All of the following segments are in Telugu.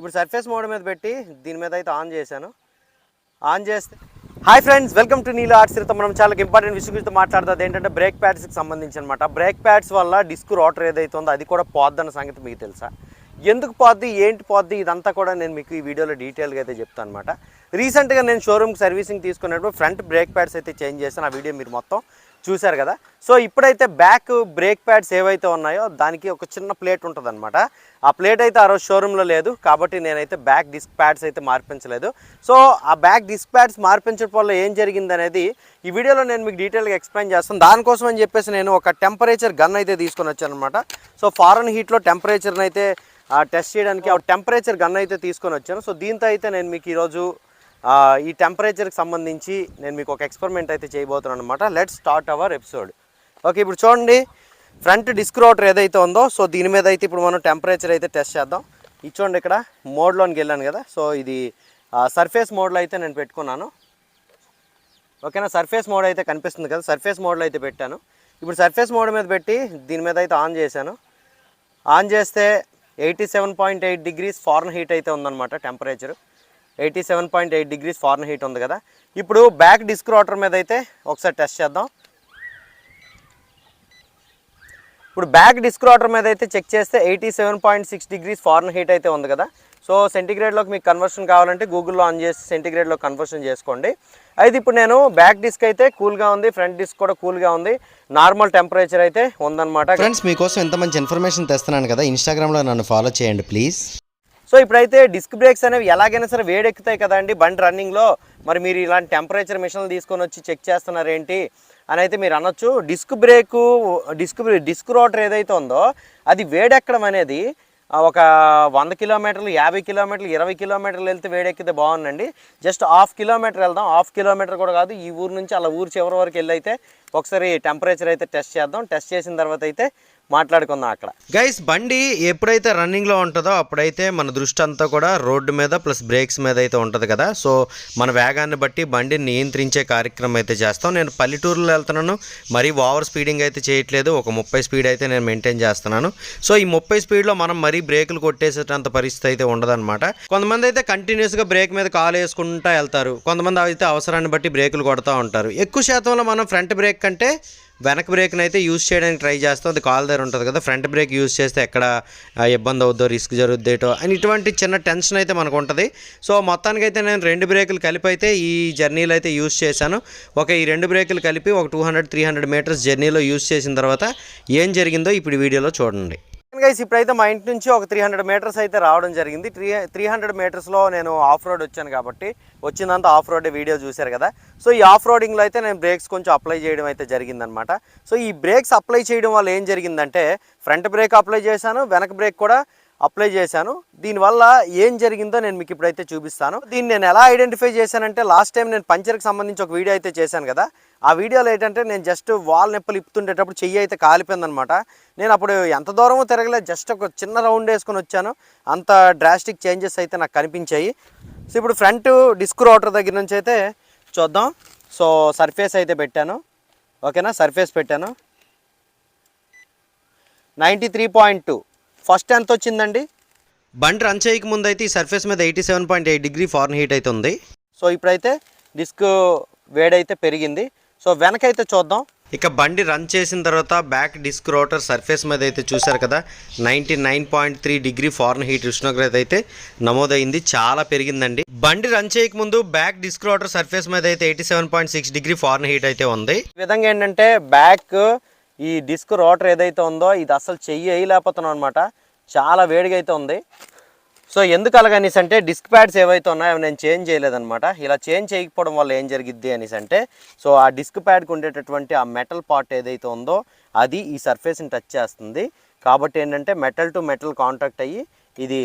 ఇప్పుడు సర్ఫేస్ మోడ్ మీద పెట్టి దీని మీద అయితే ఆన్ చేశాను. ఆన్ చేస్తే హాయ్ ఫ్రెండ్స్, వెల్కమ్ టు నీలు ఆర్ట్స్తో మనం చాలా ఇంపార్టెంట్ విషయం గురించి మాట్లాడుతుంది. ఏంటంటే బ్రేక్ ప్యాడ్స్కి సంబంధించి అనమాట. బ్రేక్ ప్యాడ్స్ వల్ల డిస్క్ రోటర్ ఏదైతే ఉందో అది కూడా పోద్దన్న సంగతి మీకు తెలుసా? ఎందుకు పోద్ది, ఏంటి పోద్ది, ఇదంతా కూడా నేను మీకు ఈ వీడియోలో డీటెయిల్గా అయితే చెప్తాను అనమాట. రీసెంట్గా నేను షోరూమ్కి సర్వీసింగ్ తీసుకున్నప్పుడు ఫ్రంట్ బ్రేక్ ప్యాడ్స్ అయితే చేంజ్ చేశాను. ఆ వీడియో మీరు మొత్తం చూశారు కదా. సో ఇప్పుడైతే బ్యాక్ బ్రేక్ ప్యాడ్స్ ఏవైతే ఉన్నాయో దానికి ఒక చిన్న ప్లేట్ ఉంటుంది అనమాట. ఆ ప్లేట్ అయితే ఆ రోజు షోరూంలో లేదు కాబట్టి నేనైతే బ్యాక్ డిస్క్ ప్యాడ్స్ అయితే మార్పించలేదు. సో ఆ బ్యాక్ డిస్క్ ప్యాడ్స్ మార్పించడం వల్ల ఏం జరిగింది అనేది ఈ వీడియోలో నేను మీకు డీటెయిల్గా ఎక్స్ప్లెయిన్ చేస్తాను. దానికోసం అని చెప్పేసి నేను ఒక టెంపరేచర్ గన్ అయితే తీసుకొని వచ్చాను అనమాట. సో ఫారెన్ హీట్లో టెంపరేచర్ని అయితే టెస్ట్ చేయడానికి ఆ టెంపరేచర్ గన్ అయితే తీసుకొని వచ్చాను. సో దీంతో అయితే నేను మీకు ఈరోజు ఈ టెంపరేచర్కి సంబంధించి నేను మీకు ఒక ఎక్స్పెరిమెంట్ అయితే చేయబోతున్నాను అనమాట. Let's start our episode. Okay, ఇప్పుడు చూడండి ఫ్రంట్ డిస్క్ రోటర్ ఏదైతే ఉందో సో దీని మీద అయితే ఇప్పుడు మనం టెంపరేచర్ అయితే టెస్ట్ చేద్దాం. ఇది చూడండి, ఇక్కడ మోడ్లోనికి వెళ్ళాను కదా. సో ఇది సర్ఫేస్ మోడ్లో అయితే నేను పెట్టుకున్నాను. ఓకేనా, సర్ఫేస్ మోడ్ అయితే కనిపిస్తుంది కదా, సర్ఫేస్ మోడ్లో అయితే పెట్టాను. ఇప్పుడు సర్ఫేస్ మోడ్ మీద పెట్టి దీని మీద అయితే ఆన్ చేశాను. ఆన్ చేస్తే 87.8 డిగ్రీస్ ఫారెన్ హీట్ అయితే ఉందన్నమాట. టెంపరేచర్ 87.8 డిగ్రీస్ ఫారెన్ హీట్ ఉంది కదా. ఇప్పుడు బ్యాక్ డిస్క్ రోటర్ మీద అయితే ఒకసారి టెస్ట్ చేద్దాం. ఇప్పుడు బ్యాక్ డిస్క్ రోటర్ మీద అయితే చెక్ చేస్తే 87.6 డిగ్రీస్ ఫారెన్ హీట్ అయితే ఉంది కదా. సో సెంటిగ్రేడ్లోకి మీకు కన్వర్షన్ కావాలంటే గూగుల్లో ఆన్ చేసి సెంటిగ్రేడ్లో కన్వర్షన్ చేసుకోండి. అయితే ఇప్పుడు నేను బ్యాక్ డిస్క్ అయితే కూల్గా ఉంది, ఫ్రంట్ డిస్క్ కూడా కూల్గా ఉంది, నార్మల్ టెంపరేచర్ అయితే ఉందన్నమాట. ఫ్రెండ్స్, మీకోసం ఎంత మంచి ఇన్ఫర్మేషన్ తెస్తున్నాను కదా, ఇన్స్టాగ్రామ్లో నన్ను ఫాలో చేయండి ప్లీజ్. సో ఇప్పుడైతే డిస్క్ బ్రేక్స్ అనేవి ఎలాగైనా సరే వేడెక్కుతాయి కదండి బండి రన్నింగ్లో. మరి మీరు ఇలాంటి టెంపరేచర్ మిషన్లు తీసుకొని వచ్చి చెక్ చేస్తున్నారేంటి అని అయితే మీరు అనొచ్చు. డిస్క్ రోటర్ ఏదైతే ఉందో అది వేడెక్కడం అనేది ఒక 100 కిలోమీటర్లు, 50 కిలోమీటర్లు, 20 కిలోమీటర్లు వెళ్తే వేడెక్కితే బాగుందండి. జస్ట్ హాఫ్ కిలోమీటర్ వెళ్దాం, హాఫ్ కిలోమీటర్ కూడా కాదు, ఈ ఊరు నుంచి అలా ఊరు చివరి వరకు వెళ్ళి అయితే ఒకసారి టెంపరేచర్ అయితే టెస్ట్ చేద్దాం. టెస్ట్ చేసిన తర్వాత అయితే మాట్లాడుకుందాం అక్కడ. గైస్, బండి ఎప్పుడైతే రన్నింగ్లో ఉంటుందో అప్పుడైతే మన దృష్టి అంతా కూడా రోడ్డు మీద ప్లస్ బ్రేక్స్ మీద అయితే ఉంటుంది కదా. సో మన వేగాన్ని బట్టి బండిని నియంత్రించే కార్యక్రమం అయితే చేస్తాం. నేను పల్లెటూరులో వెళ్తున్నాను, మరీ ఓవర్ స్పీడింగ్ అయితే చేయట్లేదు, ఒక 30 స్పీడ్ అయితే నేను మెయింటైన్ చేస్తున్నాను. సో ఈ 30 స్పీడ్లో మనం మరీ బ్రేకులు కొట్టేసేటంత పరిస్థితి అయితే ఉండదన్నమాట. కొంతమంది అయితే కంటిన్యూస్గా బ్రేక్ మీద కాలు వేసుకుంటూ వెళ్తారు, కొంతమంది అయితే అవసరాన్ని బట్టి బ్రేకులు కొడుతూ ఉంటారు. ఎక్కువ శాతంలో మనం ఫ్రంట్ బ్రేక్ కంటే వెనక బ్రేక్ని అయితే యూజ్ చేయడానికి ట్రై చేస్తాం. అది కాల్ దగ్గర ఉంటుంది కదా, ఫ్రంట్ బ్రేక్ యూజ్ చేస్తే ఎక్కడ ఇబ్బంది అవుద్దో, రిస్క్ జరుగుద్దేటో అని ఇటువంటి చిన్న టెన్షన్ అయితే మనకు ఉంటుంది. సో మొత్తానికి అయితే నేను 2 బ్రేకులు కలిపి అయితే ఈ జర్నీలో అయితే యూజ్ చేశాను. ఈ 2 బ్రేకులు కలిపి ఒక 200-300 మీటర్స్ జర్నీలో యూజ్ చేసిన తర్వాత ఏం జరిగిందో ఇప్పుడు వీడియోలో చూడండి. గైస్, ఇప్పుడైతే మా ఇంటి నుంచి ఒక 300 మీటర్స్ అయితే రావడం జరిగింది. 300 మీటర్స్లో నేను ఆఫ్ రోడ్ వచ్చాను కాబట్టి వచ్చిందంతా ఆఫ్ రోడ్ వీడియో చూశారు కదా. సో ఈ ఆఫ్ రోడింగ్లో అయితే నేను బ్రేక్స్ కొంచెం అప్లై చేయడం అయితే జరిగిందనమాట. సో ఈ బ్రేక్స్ అప్లై చేయడం వల్ల ఏం జరిగిందంటే ఫ్రంట్ బ్రేక్ అప్లై చేశాను, వెనక బ్రేక్ కూడా అప్లై చేశాను. దీనివల్ల ఏం జరిగిందో నేను మీకు ఇప్పుడైతే చూపిస్తాను. దీన్ని నేను ఎలా ఐడెంటిఫై చేశానంటే లాస్ట్ టైం నేను పంచర్కి సంబంధించి ఒక వీడియో అయితే చేశాను కదా. ఆ వీడియోలో ఏంటంటే నేను జస్ట్ వాల్ నెప్పలు ఇప్పుతుండేటప్పుడు చెయ్యి అయితే కాలిపోయిందనమాట. నేను అప్పుడు ఎంత దూరమో తిరగలేదు, జస్ట్ ఒక చిన్న రౌండ్ వేసుకొని వచ్చాను. అంత డ్రాస్టిక్ చేంజెస్ అయితే నాకు కనిపించాయి. సో ఇప్పుడు ఫ్రంట్ డిస్క్ రోటర్ దగ్గర నుంచి అయితే చూద్దాం. సో సర్ఫేస్ అయితే పెట్టాను, ఓకేనా, సర్ఫేస్ పెట్టాను 93.2. ఫస్ట్ ఎంత వచ్చిందండి? బండి రన్ చేయక ముందు అయితే ఈ సర్ఫేస్ మీద 87.8 డిగ్రీ ఫారెన్ హీట్ అయితే ఉంది. సో ఇప్పుడైతే డిస్క్ వేడైతే పెరిగింది. సో వెనకైతే చూద్దాం. ఇక బండి రన్ చేసిన తర్వాత బ్యాక్ డిస్క్ రోటర్ సర్ఫేస్ మీద అయితే చూశారు కదా, 99.3 డిగ్రీ ఫారెన్ హీట్ ఉష్ణోగ్రత అయితే నమోదైంది. చాలా పెరిగిందండి. బండి రన్ చేయక ముందు బ్యాక్ డిస్క్ రోటర్ సర్ఫేస్ మీద అయితే 87.6 డిగ్రీ ఫారెన్ హీట్ అయితే ఉంది. ఈ విధంగా ఏంటంటే బ్యాక్ ఈ డిస్క్ రోటర్ ఏదైతే ఉందో ఇది అసలు చెయ్యి వేయలేకపోతున్నాం అనమాట, చాలా వేడిగా అయితే ఉంది. సో ఎందుకు అలాగనేసి అంటే డిస్క్ ప్యాడ్స్ ఏవైతే ఉన్నాయో నేను చేంజ్ చేయలేదన్నమాట. ఇలా చేంజ్ చేయకపోవడం వల్ల ఏం జరిగిద్ది అనేసి అంటే సో ఆ డిస్క్ ప్యాడ్కి ఉండేటటువంటి ఆ మెటల్ పార్ట్ ఏదైతే ఉందో అది ఈ సర్ఫేస్ని టచ్ చేస్తుంది. కాబట్టి ఏంటంటే మెటల్ టు మెటల్ కాంటాక్ట్ అయ్యి ఇది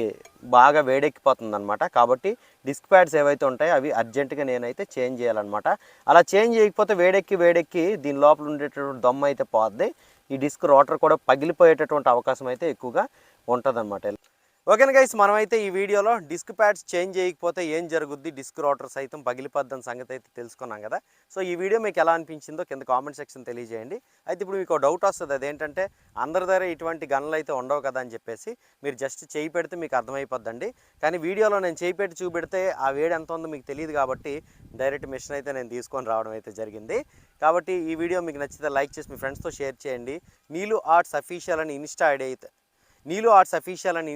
బాగా వేడెక్కిపోతుంది అనమాట. కాబట్టి డిస్క్ ప్యాడ్స్ ఏవైతే ఉంటాయో అవి అర్జెంటుగా నేనైతే చేంజ్ చేయాలన్నమాట. అలా చేంజ్ చేయకపోతే వేడెక్కి దీని లోపల ఉండేటటువంటి దమ్ము అయితే పోద్ది. ఈ డిస్క్ రోటర్ కూడా పగిలిపోయేటటువంటి అవకాశం అయితే ఎక్కువగా ఉంటుంది అనమాట. ఓకేనా గైస్, మనమైతే ఈ వీడియోలో డిస్క్ ప్యాడ్స్ చేంజ్ చేయకపోతే ఏం జరుగుద్ది, డిస్క్ రోటర్ సైతం పగిలిపోద్దని సంగతి అయితే తెలుసుకున్నాం కదా. సో ఈ వీడియో మీకు ఎలా అనిపించిందో కింద కామెంట్ సెక్షన్ తెలియజేయండి. అయితే ఇప్పుడు మీకు డౌట్ వస్తుంది, అదేంటంటే అందరి దగ్గర ఇటువంటి గన్లు అయితే ఉండవు కదా అని చెప్పేసి. మీరు జస్ట్ చేయి పెడితే మీకు అర్థమైపోద్దండి. కానీ వీడియోలో నేను చేయి పెట్టి చూపెడితే ఆ వేడి ఎంత ఉందో మీకు తెలియదు కాబట్టి డైరెక్ట్ మిషన్ అయితే నేను తీసుకొని రావడం అయితే జరిగింది. కాబట్టి ఈ వీడియో మీకు నచ్చితే లైక్ చేసి మీ ఫ్రెండ్స్తో షేర్ చేయండి. నీలు ఆర్ట్స్ అఫీషియల్ అని ఇన్స్టా ఐడి అయితే నీలు ఆర్ట్స్ అఫీషియల్ అని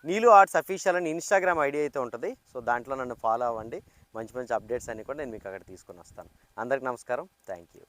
నీలు ఆర్ట్స్ అఫీషియల్ అని ఇన్స్టాగ్రామ్ ఐడి అయితే ఉంటుంది. సో దాంట్లో నన్ను ఫాలో అవ్వండి. మంచి మంచి అప్డేట్స్ అన్నీ కూడా నేను మీకు అక్కడ తీసుకొని వస్తాను. అందరికీ నమస్కారం. Thank you.